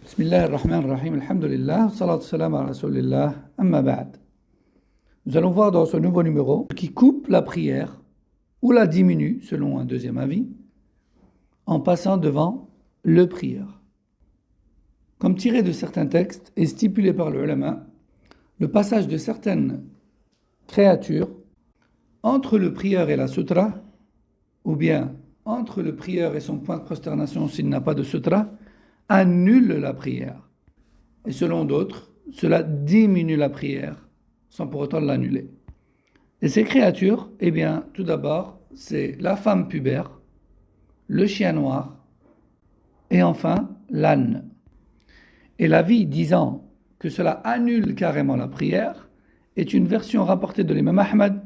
Bismillah ar-Rahman ar-Rahim, alhamdulillah, salatu salam ala rasulillah, amma ba'd. Nous allons voir dans ce nouveau numéro qui coupe la prière ou la diminue, selon un deuxième avis, en passant devant le prieur. Comme tiré de certains textes et stipulé par le ulama, le passage de certaines créatures entre le prieur et la sutra, ou bien entre le prieur et son point de prosternation s'il n'a pas de sutra, annule la prière. Et selon d'autres, cela diminue la prière, sans pour autant l'annuler. Et ces créatures, eh bien, tout d'abord, c'est la femme pubère, le chien noir, et enfin, l'âne. Et l'avis disant que cela annule carrément la prière est une version rapportée de l'imam Ahmad,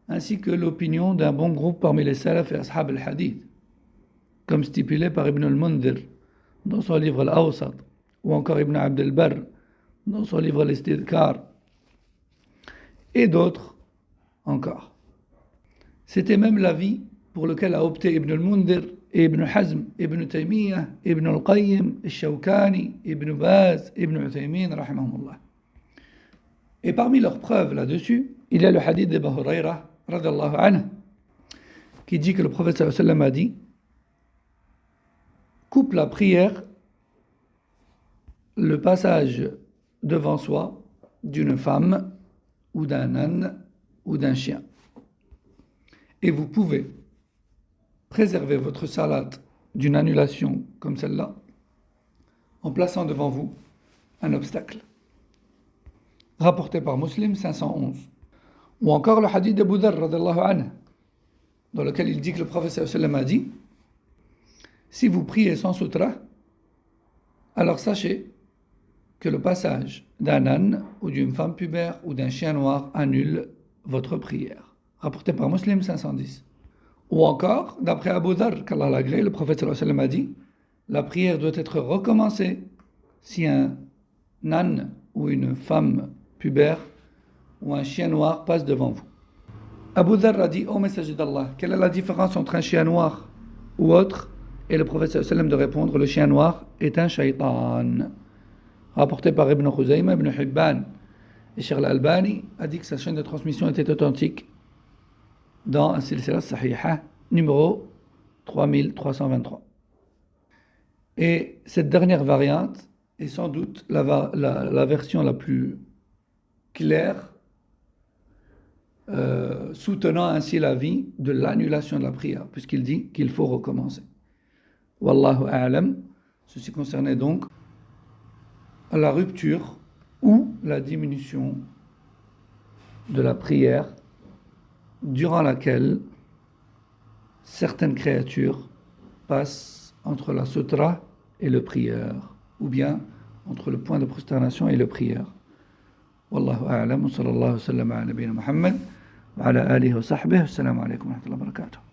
ainsi que l'opinion d'un bon groupe parmi les salaf et ashab al-hadith, comme stipulé par Ibn al-Mundhir dans son livre Al-Awsat, ou encore Ibn Abd al-Barr dans son livre Al-Istidkar, et d'autres encore. C'était même l'avis pour lequel a opté Ibn al-Mundhir et Ibn Hazm, Ibn Taymiyyah, Ibn al-Qayyim, al-Shawkani, Ibn Baz, Ibn Uthaymin, rahimahumullah. Et parmi leurs preuves là-dessus, il y a le hadith d'Abu Huraira, radiyallahu anhu, qui dit que le prophète sallallahu alayhi wa sallam a dit: coupe la prière le passage devant soi d'une femme ou d'un âne ou d'un chien. Et vous pouvez préserver votre salat d'une annulation comme celle-là en plaçant devant vous un obstacle. Rapporté par Muslim 511. Ou encore le hadith d'Abu Dharr radiyallahu anhu, dans lequel il dit que le prophète sallallahu alayhi wa sallam a dit: si vous priez sans sutra, alors sachez que le passage d'un âne ou d'une femme pubère ou d'un chien noir annule votre prière. Rapporté par Muslim 510. Ou encore, d'après Abu Dharr, qu'Allah l'agrée, le prophète sallallahu alayhi wa sallam a dit: la prière doit être recommencée si un âne ou une femme pubère ou un chien noir passe devant vous. Abu Dharr a dit: ô messager d'Allah, quelle est la différence entre un chien noir ou autre? Et le prophète sallallahu alayhi wa sallam de répondre: le chien noir est un shaytan. Rapporté par Ibn Khuzayma, Ibn Hibban et Sheikh al-Albani a dit que sa chaîne de transmission était authentique dans un silsila sahiha numéro 3323. Et cette dernière variante est sans doute la version la plus claire, soutenant ainsi l'avis de l'annulation de la prière, puisqu'il dit qu'il faut recommencer. Wallahu a'lam. Ceci concernait donc la rupture ou la diminution de la prière durant laquelle certaines créatures passent entre la sutra et le prieur, ou bien entre le point de prosternation et le prieur. Wallahu a'lam. Sallallahu sallam ala nabiyyina Muhammad wa ala alihi wa sahbihi. Assalamu alaikum wa rahmatullahi wa barakatuh.